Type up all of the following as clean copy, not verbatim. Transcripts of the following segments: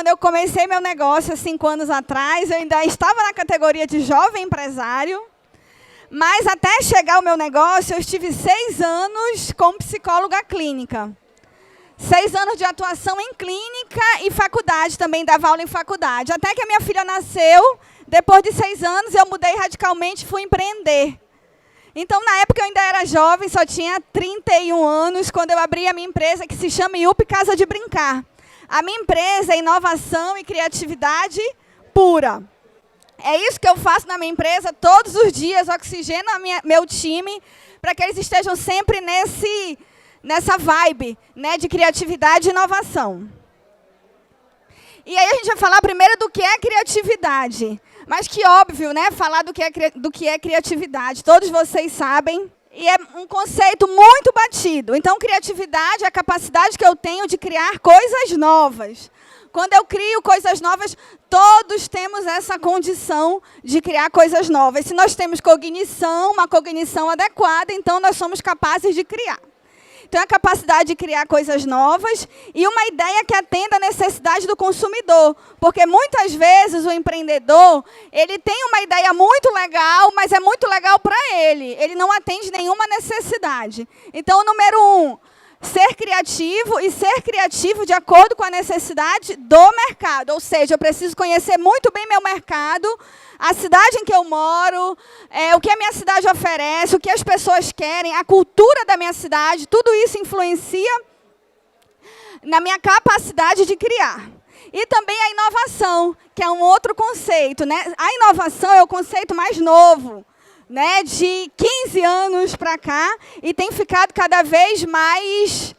quando eu comecei meu negócio há 5 anos atrás, eu ainda estava na categoria de jovem empresário, mas até chegar ao meu negócio, eu estive 6 anos como psicóloga clínica. 6 anos de atuação em clínica e faculdade, também dava aula em faculdade. Até que a minha filha nasceu, depois de 6 anos, eu mudei radicalmente e fui empreender. Então, na época, eu ainda era jovem, só tinha 31 anos, quando eu abri a minha empresa, que se chama IUP Casa de Brincar. A minha empresa é inovação e criatividade pura. É isso que eu faço na minha empresa todos os dias, oxigeno meu time, para que eles estejam sempre nessa vibe, né, de criatividade e inovação. E aí a gente vai falar primeiro do que é criatividade. Mas que óbvio, né, falar do que é criatividade. Todos vocês sabem. E é um conceito muito batido. Então, criatividade é a capacidade que eu tenho de criar coisas novas. Quando eu crio coisas novas, todos temos essa condição de criar coisas novas. Se nós temos cognição, uma cognição adequada, então nós somos capazes de criar. Então, a capacidade de criar coisas novas e uma ideia que atenda à necessidade do consumidor. Porque, muitas vezes, o empreendedor, ele tem uma ideia muito legal, mas é muito legal para ele. Ele não atende nenhuma necessidade. Então, o número 1, ser criativo e ser criativo de acordo com a necessidade do mercado. Ou seja, eu preciso conhecer muito bem meu mercado, a cidade em que eu moro, o que a minha cidade oferece, o que as pessoas querem, a cultura da minha cidade, tudo isso influencia na minha capacidade de criar. E também a inovação, que é um outro conceito, né? A inovação é o conceito mais novo, né, de 15 anos para cá, e tem ficado cada vez mais,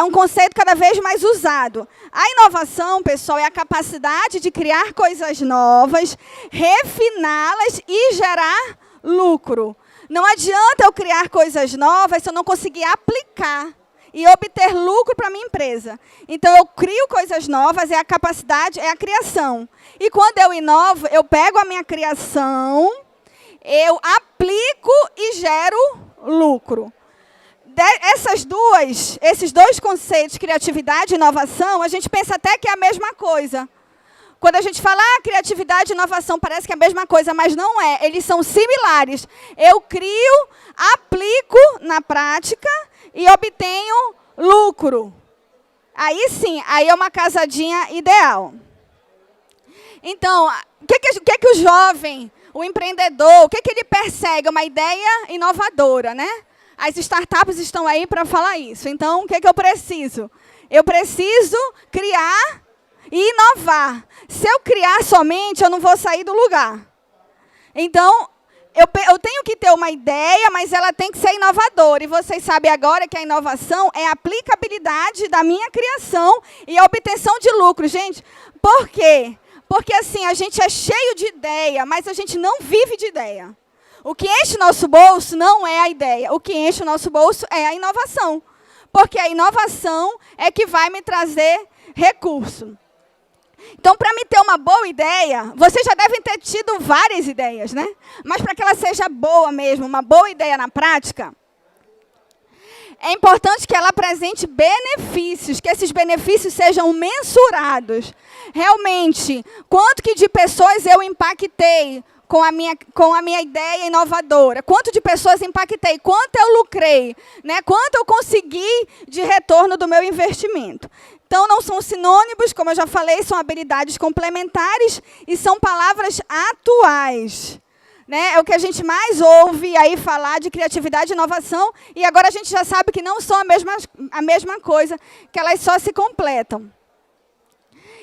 um conceito cada vez mais usado. A inovação, pessoal, é a capacidade de criar coisas novas, refiná-las e gerar lucro. Não adianta eu criar coisas novas se eu não conseguir aplicar e obter lucro para a minha empresa. Então, eu crio coisas novas, é a capacidade, é a criação. E quando eu inovo, eu pego a minha criação, eu aplico e gero lucro. Esses dois conceitos, criatividade e inovação, a gente pensa até que é a mesma coisa. Quando a gente fala criatividade e inovação, parece que é a mesma coisa, mas não é. Eles são similares. Eu crio, aplico na prática e obtenho lucro. Aí sim, aí é uma casadinha ideal. Então, o que que o jovem, o empreendedor, o que ele persegue? Uma ideia inovadora, né? As startups estão aí para falar isso. Então, o que eu preciso? Eu preciso criar e inovar. Se eu criar somente, eu não vou sair do lugar. Então, eu tenho que ter uma ideia, mas ela tem que ser inovadora. E vocês sabem agora que a inovação é a aplicabilidade da minha criação e a obtenção de lucro. Gente, por quê? Porque, assim, a gente é cheio de ideia, mas a gente não vive de ideia. O que enche o nosso bolso não é a ideia. O que enche o nosso bolso é a inovação. Porque a inovação é que vai me trazer recurso. Então, para me ter uma boa ideia, vocês já devem ter tido várias ideias, né? Mas para que ela seja boa mesmo, uma boa ideia na prática, é importante que ela apresente benefícios, que esses benefícios sejam mensurados. Realmente, quanto que de pessoas eu impactei com a minha ideia inovadora? Quanto de pessoas impactei? Quanto eu lucrei? Né? Quanto eu consegui de retorno do meu investimento? Então, não são sinônimos, como eu já falei, são habilidades complementares e são palavras atuais. Né? É o que a gente mais ouve aí falar de criatividade e inovação, e agora a gente já sabe que não são a mesma coisa, que elas só se completam.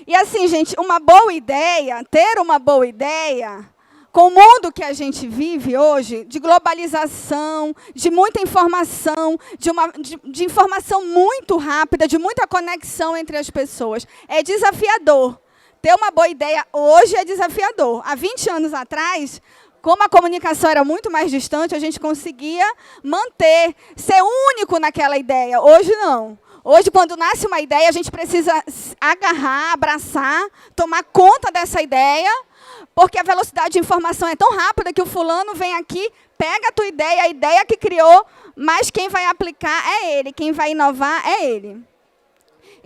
E assim, gente, uma boa ideia, ter uma boa ideia, com o mundo que a gente vive hoje, de globalização, de muita informação, de informação muito rápida, de muita conexão entre as pessoas, é desafiador. Ter uma boa ideia hoje é desafiador. Há 20 anos atrás, como a comunicação era muito mais distante, a gente conseguia manter, ser único naquela ideia. Hoje, não. Hoje, quando nasce uma ideia, a gente precisa agarrar, abraçar, tomar conta dessa ideia, porque a velocidade de informação é tão rápida que o fulano vem aqui, pega a tua ideia, a ideia que criou, mas quem vai aplicar é ele, quem vai inovar é ele.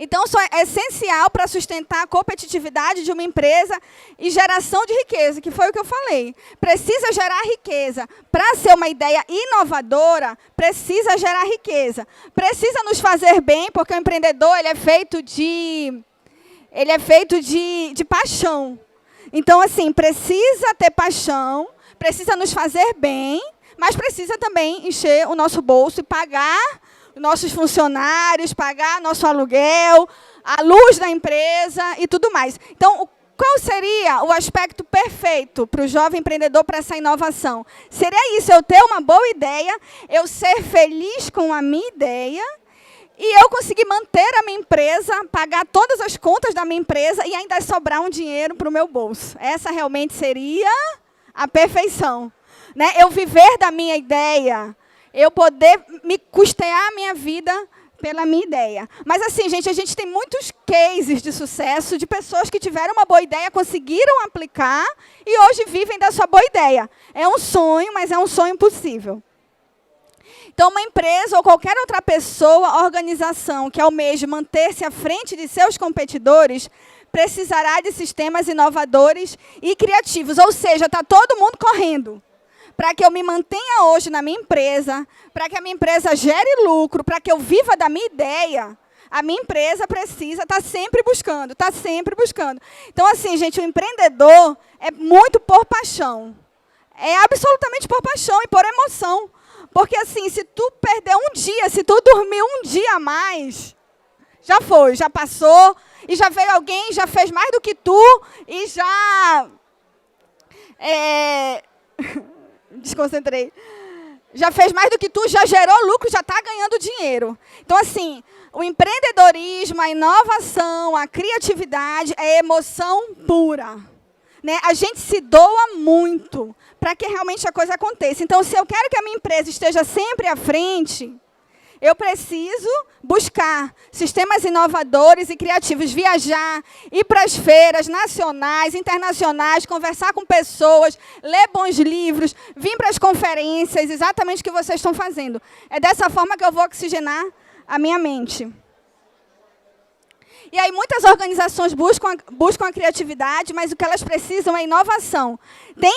Então, isso é essencial para sustentar a competitividade de uma empresa e geração de riqueza, que foi o que eu falei. Precisa gerar riqueza. Para ser uma ideia inovadora, precisa gerar riqueza. Precisa nos fazer bem, porque o empreendedor ele é feito de paixão. Então, assim, precisa ter paixão, precisa nos fazer bem, mas precisa também encher o nosso bolso e pagar nossos funcionários, pagar nosso aluguel, a luz da empresa e tudo mais. Então, qual seria o aspecto perfeito para o jovem empreendedor para essa inovação? Seria isso, eu ter uma boa ideia, eu ser feliz com a minha ideia e eu conseguir manter a minha empresa, pagar todas as contas da minha empresa e ainda sobrar um dinheiro para o meu bolso. Essa realmente seria a perfeição. Né? Eu viver da minha ideia, eu poder me custear a minha vida pela minha ideia. Mas assim, gente, a gente tem muitos cases de sucesso de pessoas que tiveram uma boa ideia, conseguiram aplicar e hoje vivem da sua boa ideia. É um sonho, mas é um sonho possível. Então, uma empresa ou qualquer outra pessoa, organização que almeje manter-se à frente de seus competidores, precisará de sistemas inovadores e criativos. Ou seja, está todo mundo correndo. Para que eu me mantenha hoje na minha empresa, para que a minha empresa gere lucro, para que eu viva da minha ideia, a minha empresa precisa estar sempre buscando, está sempre buscando. Então, assim, gente, o empreendedor é muito por paixão. É absolutamente por paixão e por emoção. Porque, assim, se tu perder um dia, se tu dormir um dia a mais, já foi, já passou, e já veio alguém, já fez mais do que tu, e já... desconcentrei. Já fez mais do que tu, já gerou lucro, já está ganhando dinheiro. Então, assim, o empreendedorismo, a inovação, a criatividade é emoção pura. Né? A gente se doa muito para que realmente a coisa aconteça. Então, se eu quero que a minha empresa esteja sempre à frente, eu preciso buscar sistemas inovadores e criativos, viajar, ir para as feiras nacionais, internacionais, conversar com pessoas, ler bons livros, vir para as conferências, exatamente o que vocês estão fazendo. É dessa forma que eu vou oxigenar a minha mente. E aí muitas organizações buscam a criatividade, mas o que elas precisam é inovação. Tem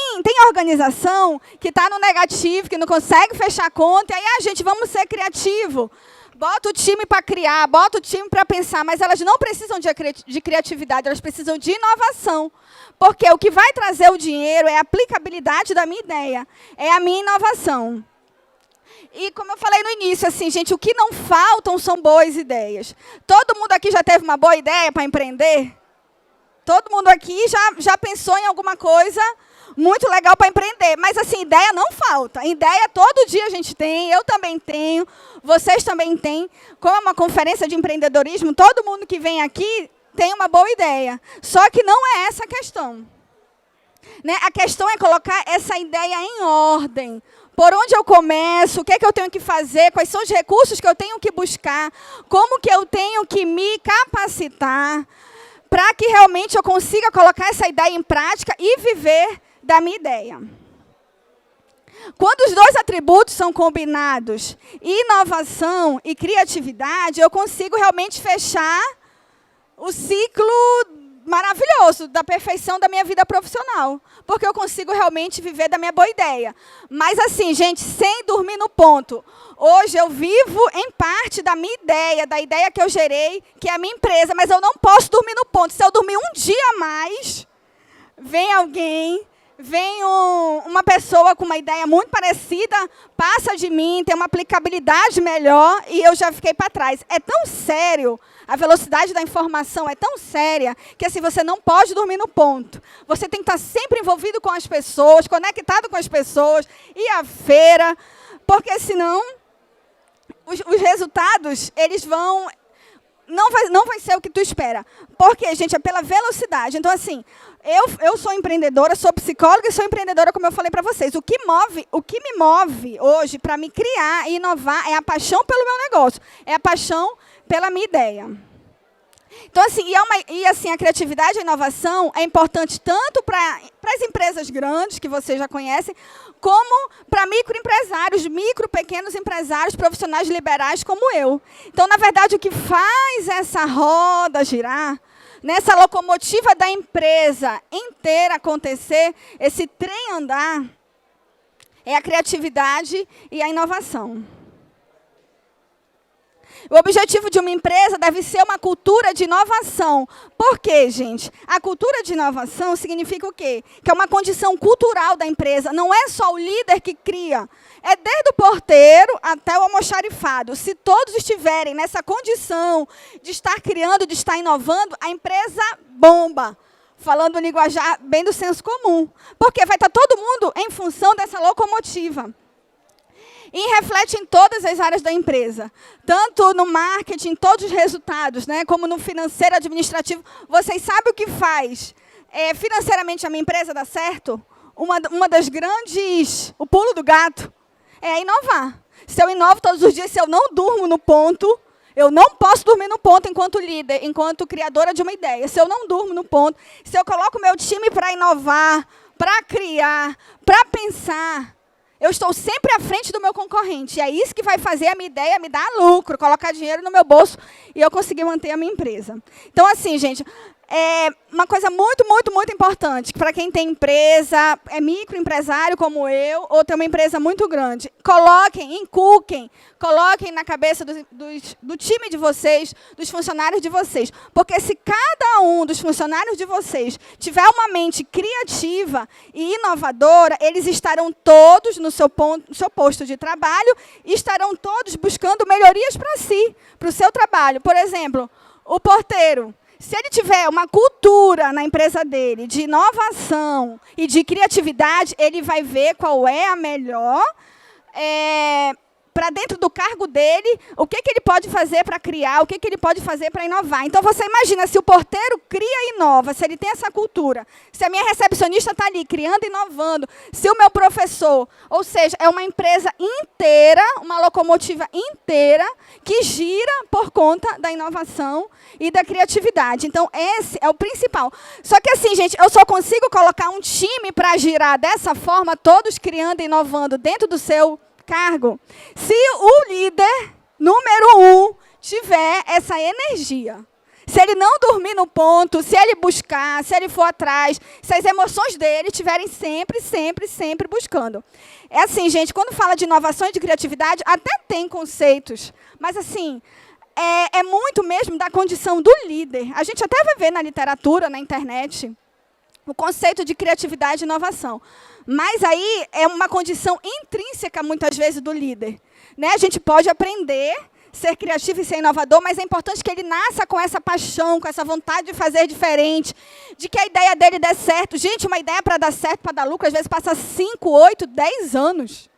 organização que está no negativo, que não consegue fechar a conta, e aí, gente, vamos ser criativo. Bota o time para criar, bota o time para pensar, mas elas não precisam de criatividade, elas precisam de inovação. Porque o que vai trazer o dinheiro é a aplicabilidade da minha ideia, é a minha inovação. E como eu falei no início, assim, gente, o que não faltam são boas ideias. Todo mundo aqui já teve uma boa ideia para empreender? Todo mundo aqui já pensou em alguma coisa muito legal para empreender. Mas, assim, ideia não falta. Ideia todo dia a gente tem, eu também tenho, vocês também têm. Como é uma conferência de empreendedorismo, todo mundo que vem aqui tem uma boa ideia. Só que não é essa a questão. Né? A questão é colocar essa ideia em ordem. Por onde eu começo, o que é que eu tenho que fazer, quais são os recursos que eu tenho que buscar, como que eu tenho que me capacitar para que realmente eu consiga colocar essa ideia em prática e viver da minha ideia. Quando os dois atributos são combinados, inovação e criatividade, eu consigo realmente fechar o ciclo maravilhoso da perfeição da minha vida profissional, porque eu consigo realmente viver da minha boa ideia. Mas assim, gente, sem dormir no ponto. Hoje eu vivo em parte da minha ideia, da ideia que eu gerei, que é a minha empresa, mas eu não posso dormir no ponto. Se eu dormir um dia a mais, vem alguém, vem uma pessoa com uma ideia muito parecida, passa de mim, tem uma aplicabilidade melhor e eu já fiquei para trás. É tão sério, a velocidade da informação é tão séria que assim, você não pode dormir no ponto. Você tem que estar sempre envolvido com as pessoas, conectado com as pessoas, ir à feira, porque senão os resultados eles vão... Não vai ser o que tu espera. Porque, gente, é pela velocidade. Então, assim, eu sou empreendedora, sou psicóloga e sou empreendedora, como eu falei para vocês. O que me move hoje para me criar e inovar é a paixão pelo meu negócio. É a paixão pela minha ideia. Então, assim, a criatividade e a inovação é importante tanto para as empresas grandes, que vocês já conhecem, como para microempresários, pequenos empresários, profissionais liberais como eu. Então, na verdade, o que faz essa roda girar, nessa locomotiva da empresa inteira acontecer, esse trem andar, é a criatividade e a inovação. O objetivo de uma empresa deve ser uma cultura de inovação. Por quê, gente? A cultura de inovação significa o quê? Que é uma condição cultural da empresa. Não é só o líder que cria. É desde o porteiro até o almoxarifado. Se todos estiverem nessa condição de estar criando, de estar inovando, a empresa bomba. Falando o linguajar bem do senso comum. Porque vai estar todo mundo em função dessa locomotiva. E reflete em todas as áreas da empresa. Tanto no marketing, todos os resultados, né, como no financeiro, administrativo. Vocês sabem o que faz financeiramente a minha empresa dar certo? Uma das grandes, o pulo do gato, é inovar. Se eu inovo todos os dias, se eu não durmo no ponto, eu não posso dormir no ponto enquanto líder, enquanto criadora de uma ideia. Se eu não durmo no ponto, se eu coloco o meu time para inovar, para criar, para pensar, eu estou sempre à frente do meu concorrente. E é isso que vai fazer a minha ideia me dar lucro, colocar dinheiro no meu bolso e eu conseguir manter a minha empresa. Então, assim, gente, é uma coisa muito, muito, muito importante, para quem tem empresa, é microempresário como eu, ou tem uma empresa muito grande, inculquem, coloquem na cabeça do time de vocês, dos funcionários de vocês. Porque se cada um dos funcionários de vocês tiver uma mente criativa e inovadora, eles estarão todos no seu posto de trabalho e estarão todos buscando melhorias para si, para o seu trabalho. Por exemplo, o porteiro. Se ele tiver uma cultura na empresa dele de inovação e de criatividade, ele vai ver qual é a melhor, para dentro do cargo dele, o que ele pode fazer para criar, o que ele pode fazer para inovar. Então, você imagina, se o porteiro cria e inova, se ele tem essa cultura, se a minha recepcionista está ali criando e inovando, se o meu professor, ou seja, é uma empresa inteira, uma locomotiva inteira, que gira por conta da inovação e da criatividade. Então, esse é o principal. Só que assim, gente, eu só consigo colocar um time para girar dessa forma, todos criando e inovando dentro do seu cargo, se o líder número 1 tiver essa energia. Se ele não dormir no ponto, se ele buscar, se ele for atrás, se as emoções dele estiverem sempre, sempre, sempre buscando. É assim, gente, quando fala de inovação e de criatividade, até tem conceitos, mas assim, é muito mesmo da condição do líder. A gente até vai ver na literatura, na internet, o conceito de criatividade e inovação. Mas aí é uma condição intrínseca, muitas vezes, do líder. Né? A gente pode aprender, ser criativo e ser inovador, mas é importante que ele nasça com essa paixão, com essa vontade de fazer diferente, de que a ideia dele dê certo. Gente, uma ideia para dar certo, para dar lucro, às vezes passa 5, 8, 10 anos.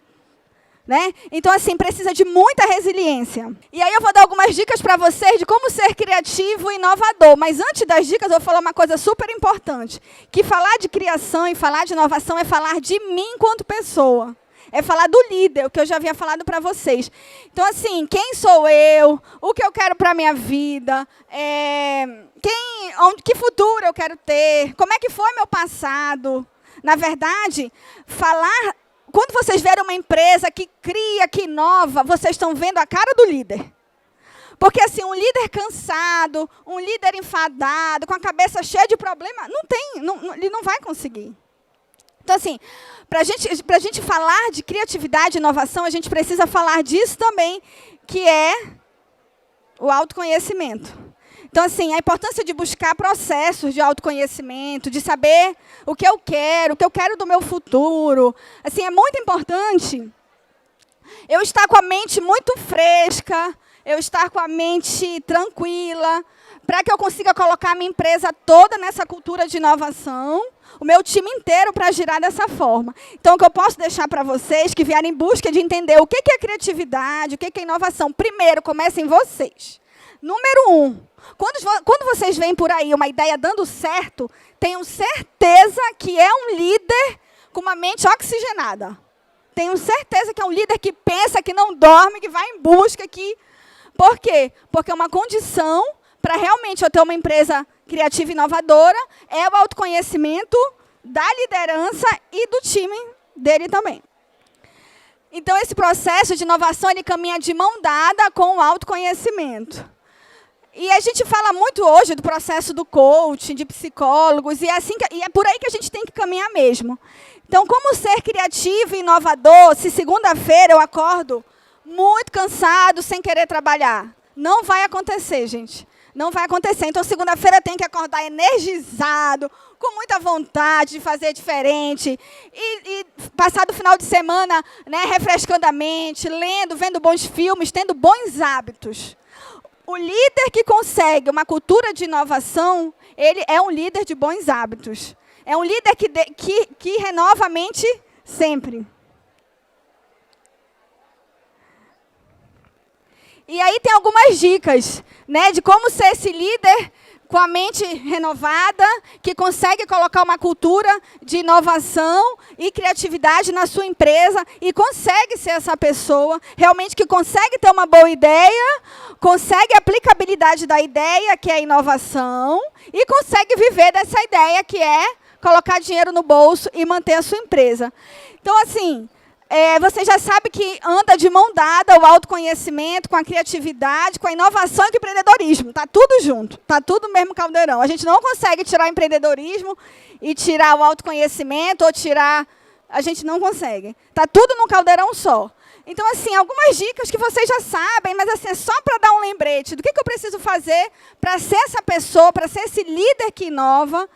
Né? Então, assim, precisa de muita resiliência. E aí eu vou dar algumas dicas para vocês de como ser criativo e inovador. Mas antes das dicas, eu vou falar uma coisa super importante. Que falar de criação e falar de inovação é falar de mim enquanto pessoa. É falar do líder, o que eu já havia falado para vocês. Então, assim, quem sou eu? O que eu quero para a minha vida? Que futuro eu quero ter? Como é que foi meu passado? Na verdade, falar... Quando vocês verem uma empresa que cria, que inova, vocês estão vendo a cara do líder. Porque, assim, um líder cansado, um líder enfadado, com a cabeça cheia de problema, ele não vai conseguir. Então, assim, para a gente falar de criatividade e inovação, a gente precisa falar disso também, que é o autoconhecimento. Então, assim, a importância de buscar processos de autoconhecimento, de saber o que eu quero do meu futuro. Assim, é muito importante eu estar com a mente muito fresca, eu estar com a mente tranquila, para que eu consiga colocar a minha empresa toda nessa cultura de inovação, o meu time inteiro para girar dessa forma. Então, o que eu posso deixar para vocês que vierem em busca de entender o que é criatividade, o que é inovação, primeiro, comecem vocês. Número 1, quando vocês veem por aí uma ideia dando certo, tenham certeza que é um líder com uma mente oxigenada. Tenham certeza que é um líder que pensa, que não dorme, que vai em busca. Por quê? Porque é uma condição para realmente eu ter uma empresa criativa e inovadora, é o autoconhecimento da liderança e do time dele também. Então, esse processo de inovação, ele caminha de mão dada com o autoconhecimento. E a gente fala muito hoje do processo do coaching, de psicólogos, e é por aí que a gente tem que caminhar mesmo. Então, como ser criativo e inovador se segunda-feira eu acordo muito cansado, sem querer trabalhar? Não vai acontecer, gente. Não vai acontecer. Então, segunda-feira tem que acordar energizado, com muita vontade de fazer diferente. E passar do final de semana, né, refrescando a mente, lendo, vendo bons filmes, tendo bons hábitos. O líder que consegue uma cultura de inovação, ele é um líder de bons hábitos. É um líder que renova a mente sempre. E aí tem algumas dicas, né, de como ser esse líder com a mente renovada, que consegue colocar uma cultura de inovação e criatividade na sua empresa e consegue ser essa pessoa, realmente que consegue ter uma boa ideia, consegue a aplicabilidade da ideia, que é a inovação, e consegue viver dessa ideia, que é colocar dinheiro no bolso e manter a sua empresa. Então, assim, você já sabe que anda de mão dada o autoconhecimento com a criatividade, com a inovação e com o empreendedorismo. Está tudo junto, está tudo no mesmo caldeirão. A gente não consegue tirar o empreendedorismo e tirar o autoconhecimento ou tirar... A gente não consegue. Está tudo num caldeirão só. Então, assim, algumas dicas que vocês já sabem, mas assim, é só para dar um lembrete do que eu preciso fazer para ser essa pessoa, para ser esse líder que inova,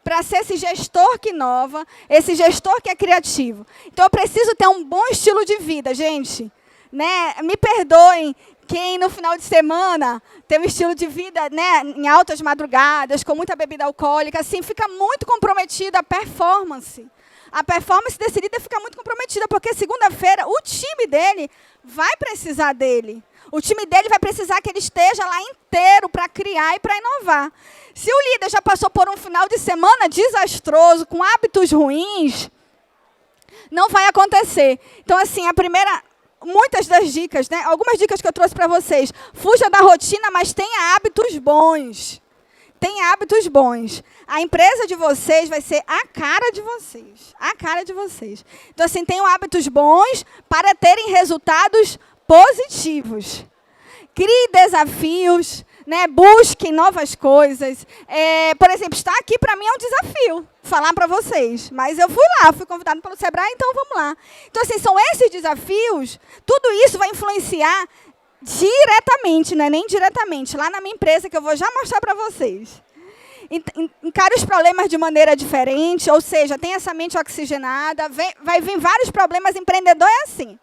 para ser esse gestor que inova, esse gestor que é criativo. Então, eu preciso ter um bom estilo de vida, gente. Né? Me perdoem quem, no final de semana, tem um estilo de vida, né, em altas madrugadas, com muita bebida alcoólica, assim, fica muito comprometida a performance. A performance desse líder fica muito comprometida, porque segunda-feira o time dele vai precisar dele. O time dele vai precisar que ele esteja lá inteiro para criar e para inovar. Se o líder já passou por um final de semana desastroso, com hábitos ruins, não vai acontecer. Então, assim, muitas das dicas, né? Algumas dicas que eu trouxe para vocês. Fuja da rotina, mas tenha hábitos bons. Tenha hábitos bons. A empresa de vocês vai ser a cara de vocês. A cara de vocês. Então, assim, tenham hábitos bons para terem resultados positivos. Crie desafios, né? Busquem novas coisas. Por exemplo, estar aqui para mim é um desafio, falar para vocês. Mas eu fui convidada pelo Sebrae, então vamos lá. Então, assim, são esses desafios, tudo isso vai influenciar diretamente, não é nem diretamente, lá na minha empresa, que eu vou já mostrar para vocês. Encare os problemas de maneira diferente, ou seja, tem essa mente oxigenada, vai vir vários problemas, empreendedor é assim.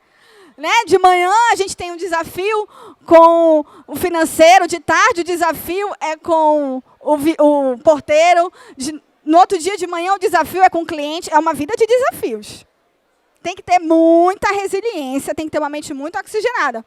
Né? De manhã a gente tem um desafio com o financeiro, de tarde o desafio é com o porteiro, no outro dia de manhã o desafio é com o cliente, é uma vida de desafios. Tem que ter muita resiliência, tem que ter uma mente muito oxigenada.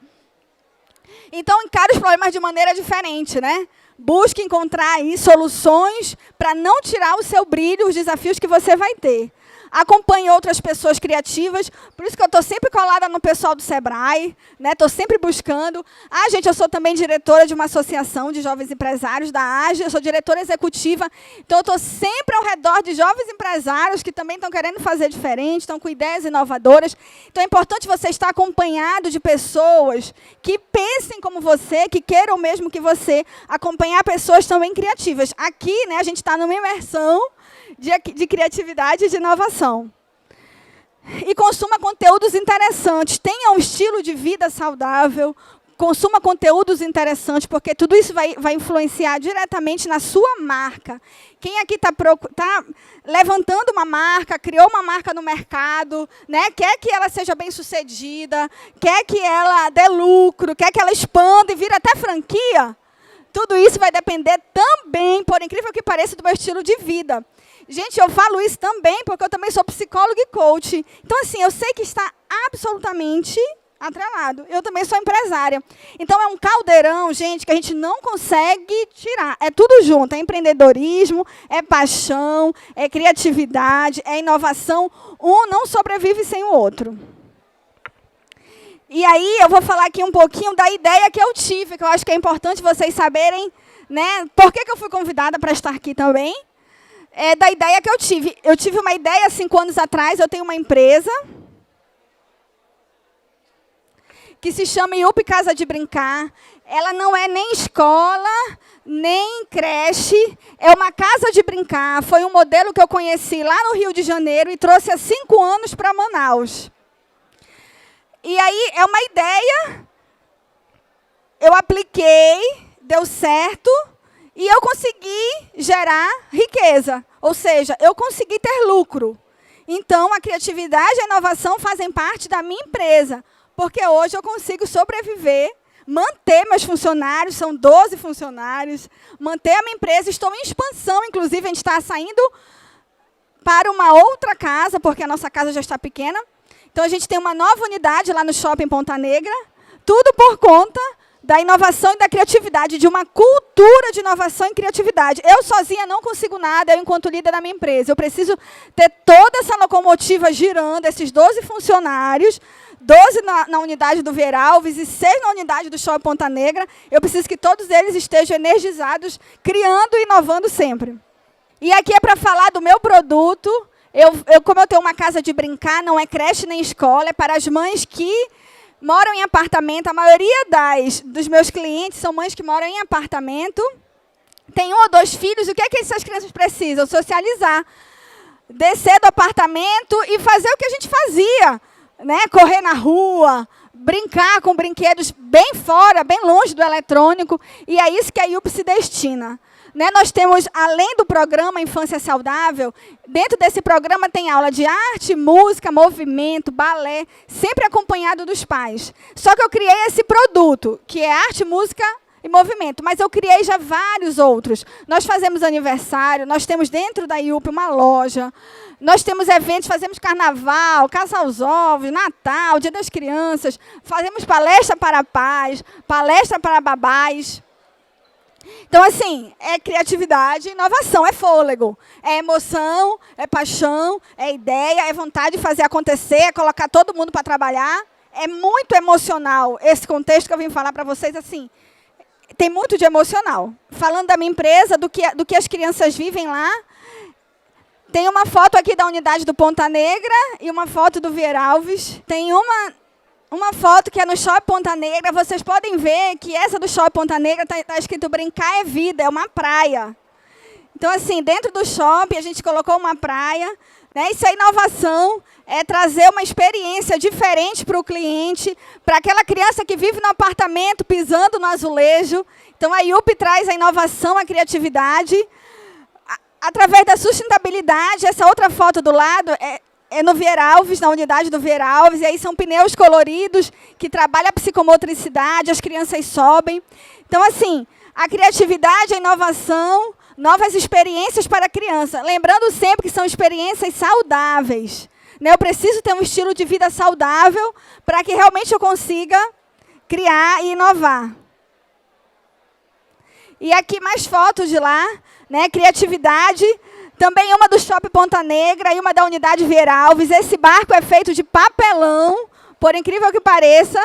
Então, encare os problemas de maneira diferente, né? Busque encontrar aí soluções para não tirar o seu brilho, os desafios que você vai ter. Acompanhe outras pessoas criativas, por isso que eu estou sempre colada no pessoal do Sebrae, né? Estou sempre buscando. Gente, eu sou também diretora de uma associação de jovens empresários da AGE, eu sou diretora executiva, então eu estou sempre ao redor de jovens empresários que também estão querendo fazer diferente, estão com ideias inovadoras. Então é importante você estar acompanhado de pessoas que pensem como você, que queiram o mesmo que você, acompanhar pessoas também criativas. Aqui, né, a gente está numa imersão de criatividade e de inovação. E consuma conteúdos interessantes. Tenha um estilo de vida saudável. Consuma conteúdos interessantes, porque tudo isso vai influenciar diretamente na sua marca. Quem aqui está levantando uma marca, criou uma marca no mercado, né? Quer que ela seja bem-sucedida, quer que ela dê lucro, quer que ela expanda e vire até franquia? Tudo isso vai depender também, por incrível que pareça, do meu estilo de vida. Gente, eu falo isso também porque eu também sou psicóloga e coach. Então, assim, eu sei que está absolutamente atrelado. Eu também sou empresária. Então, é um caldeirão, gente, que a gente não consegue tirar. É tudo junto. É empreendedorismo, é paixão, é criatividade, é inovação. Um não sobrevive sem o outro. E aí, eu vou falar aqui um pouquinho da ideia que eu tive, que eu acho que é importante vocês saberem Né? Por que eu fui convidada para estar aqui também? É da ideia que eu tive. Eu tive uma ideia 5 anos atrás, eu tenho uma empresa que se chama IUP Casa de Brincar. Ela não é nem escola, nem creche, é uma casa de brincar. Foi um modelo que eu conheci lá no Rio de Janeiro e trouxe há 5 anos para Manaus. E aí, é uma ideia, eu apliquei, deu certo, e eu consegui gerar riqueza. Ou seja, eu consegui ter lucro. Então, a criatividade e a inovação fazem parte da minha empresa, porque hoje eu consigo sobreviver, manter meus funcionários, são 12 funcionários, manter a minha empresa, estou em expansão, inclusive a gente está saindo para uma outra casa, porque a nossa casa já está pequena. Então, a gente tem uma nova unidade lá no Shopping Ponta Negra, tudo por conta da inovação e da criatividade, de uma cultura de inovação e criatividade. Eu sozinha não consigo nada, eu enquanto líder da minha empresa. Eu preciso ter toda essa locomotiva girando, esses 12 funcionários, 12 na unidade do Veralves e 6 na unidade do Shopping Ponta Negra. Eu preciso que todos eles estejam energizados, criando e inovando sempre. E aqui é para falar do meu produto. Como eu tenho uma casa de brincar, não é creche nem escola, é para as mães que moram em apartamento. A maioria dos meus clientes são mães que moram em apartamento, tem 1 ou 2 filhos. O que é que essas crianças precisam? Socializar. Descer do apartamento e fazer o que a gente fazia. Né? Correr na rua, brincar com brinquedos bem fora, bem longe do eletrônico. E é isso que a IUP se destina. Né? Nós temos, além do programa Infância Saudável, dentro desse programa tem aula de arte, música, movimento, balé, sempre acompanhado dos pais. Só que eu criei esse produto, que é arte, música e movimento, mas eu criei já vários outros. Nós fazemos aniversário, nós temos dentro da IUP uma loja, nós temos eventos, fazemos carnaval, caça aos ovos, Natal, Dia das Crianças, fazemos palestra para pais, palestra para babás. Então, assim, é criatividade, inovação, é fôlego, é emoção, é paixão, é ideia, é vontade de fazer acontecer, é colocar todo mundo para trabalhar. É muito emocional esse contexto que eu vim falar para vocês, assim, tem muito de emocional. Falando da minha empresa, do que as crianças vivem lá, tem uma foto aqui da unidade do Ponta Negra e uma foto do Veralves. Tem uma foto que é no Shopping Ponta Negra. Vocês podem ver que essa do Shopping Ponta Negra está escrito Brincar é Vida, é uma praia. Então, assim, dentro do shopping a gente colocou uma praia. Né? Isso é inovação, é trazer uma experiência diferente para o cliente, para aquela criança que vive no apartamento pisando no azulejo. Então, a IUP traz a inovação, a criatividade. Através da sustentabilidade, essa outra foto do lado é no Veralves, na unidade do Veralves, e aí são pneus coloridos que trabalham a psicomotricidade, as crianças sobem. Então, assim, a criatividade, a inovação, novas experiências para a criança. Lembrando sempre que são experiências saudáveis. Né? Eu preciso ter um estilo de vida saudável para que realmente eu consiga criar e inovar. E aqui mais fotos de lá, né? Criatividade. Também uma do Shopping Ponta Negra e uma da unidade Veralves. Esse barco é feito de papelão, por incrível que pareça.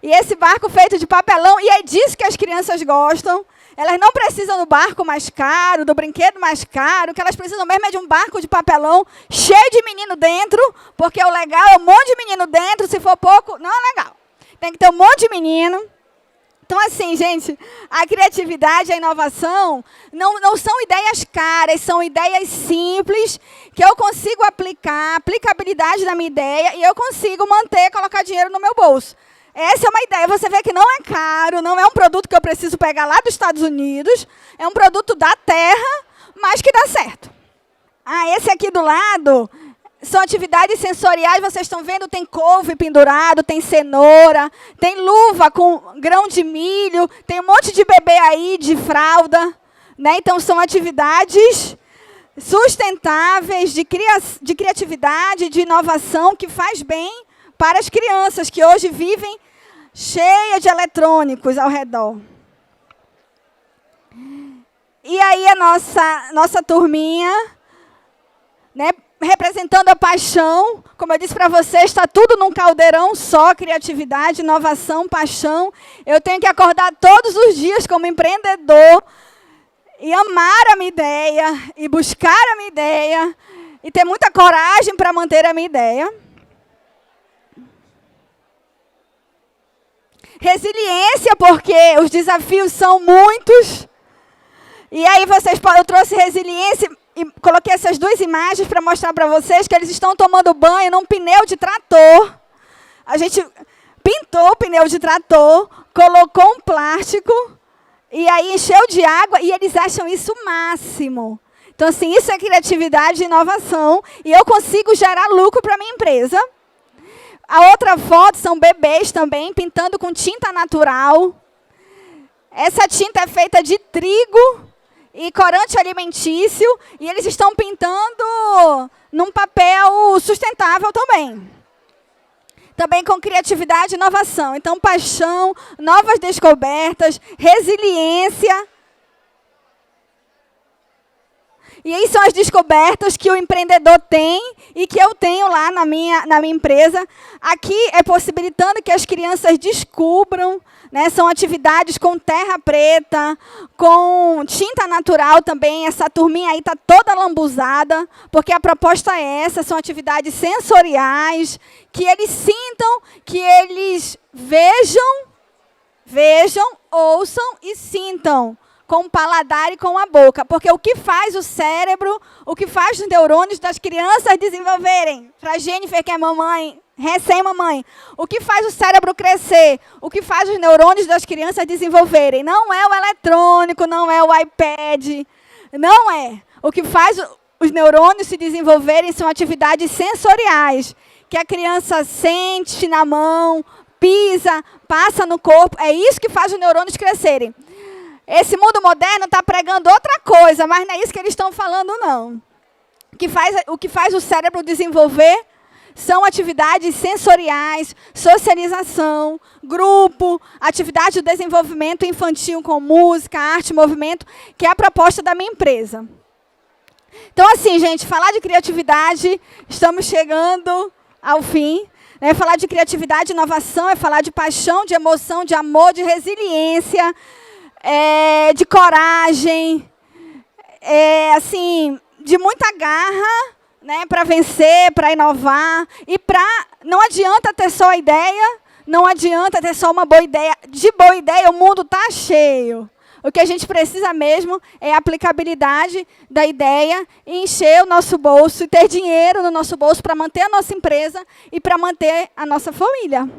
E esse barco feito de papelão, e é disso que as crianças gostam. Elas não precisam do barco mais caro, do brinquedo mais caro. O que elas precisam mesmo é de um barco de papelão cheio de menino dentro, porque o legal é um monte de menino dentro. Se for pouco, não é legal. Tem que ter um monte de menino. Então, assim, gente, a criatividade, a inovação não são ideias caras, são ideias simples que eu consigo aplicar, aplicabilidade da minha ideia, e eu consigo manter, colocar dinheiro no meu bolso. Essa é uma ideia. Você vê que não é caro, não é um produto que eu preciso pegar lá dos Estados Unidos, é um produto da terra, mas que dá certo. Esse aqui do lado são atividades sensoriais, vocês estão vendo, tem couve pendurado, tem cenoura, tem luva com grão de milho, tem um monte de bebê aí de fralda. Né? Então, são atividades sustentáveis, de criatividade, de inovação, que faz bem para as crianças que hoje vivem cheias de eletrônicos ao redor. E aí a nossa turminha, né? representando a paixão. Como eu disse para vocês, está tudo num caldeirão só, criatividade, inovação, paixão. Eu tenho que acordar todos os dias como empreendedor e amar a minha ideia, e buscar a minha ideia, e ter muita coragem para manter a minha ideia. Resiliência, porque os desafios são muitos. E aí eu trouxe resiliência e coloquei essas duas imagens para mostrar para vocês que eles estão tomando banho num pneu de trator. A gente pintou o pneu de trator, colocou um plástico e aí encheu de água e eles acham isso o máximo. Então, assim, isso é criatividade e inovação e eu consigo gerar lucro para a minha empresa. A outra foto são bebês também, pintando com tinta natural. Essa tinta é feita de trigo e corante alimentício, e eles estão pintando num papel sustentável também. Também com criatividade e inovação. Então, paixão, novas descobertas, resiliência. E aí são as descobertas que o empreendedor tem e que eu tenho lá na minha empresa. Aqui é possibilitando que as crianças descubram, né? São atividades com terra preta, com tinta natural também. Essa turminha aí está toda lambuzada, porque a proposta é essa, são atividades sensoriais, que eles sintam, que eles vejam, ouçam e sintam. Com o paladar e com a boca. Porque o que faz o cérebro, o que faz os neurônios das crianças desenvolverem? Para Jennifer, que é mamãe, recém-mamãe. O que faz o cérebro crescer? O que faz os neurônios das crianças desenvolverem? Não é o eletrônico, não é o iPad. Não é. O que faz os neurônios se desenvolverem são atividades sensoriais. Que a criança sente na mão, pisa, passa no corpo. É isso que faz os neurônios crescerem. Esse mundo moderno está pregando outra coisa, mas não é isso que eles estão falando, não. O que faz o cérebro desenvolver são atividades sensoriais, socialização, grupo, atividade de desenvolvimento infantil com música, arte, movimento, que é a proposta da minha empresa. Então, assim, gente, falar de criatividade, estamos chegando ao fim. Né? Falar de criatividade e inovação é falar de paixão, de emoção, de amor, de resiliência, de coragem, assim, de muita garra, né, para vencer, para inovar. E não adianta ter só ideia, não adianta ter só uma boa ideia. De boa ideia, o mundo está cheio. O que a gente precisa mesmo é a aplicabilidade da ideia e encher o nosso bolso e ter dinheiro no nosso bolso para manter a nossa empresa e para manter a nossa família.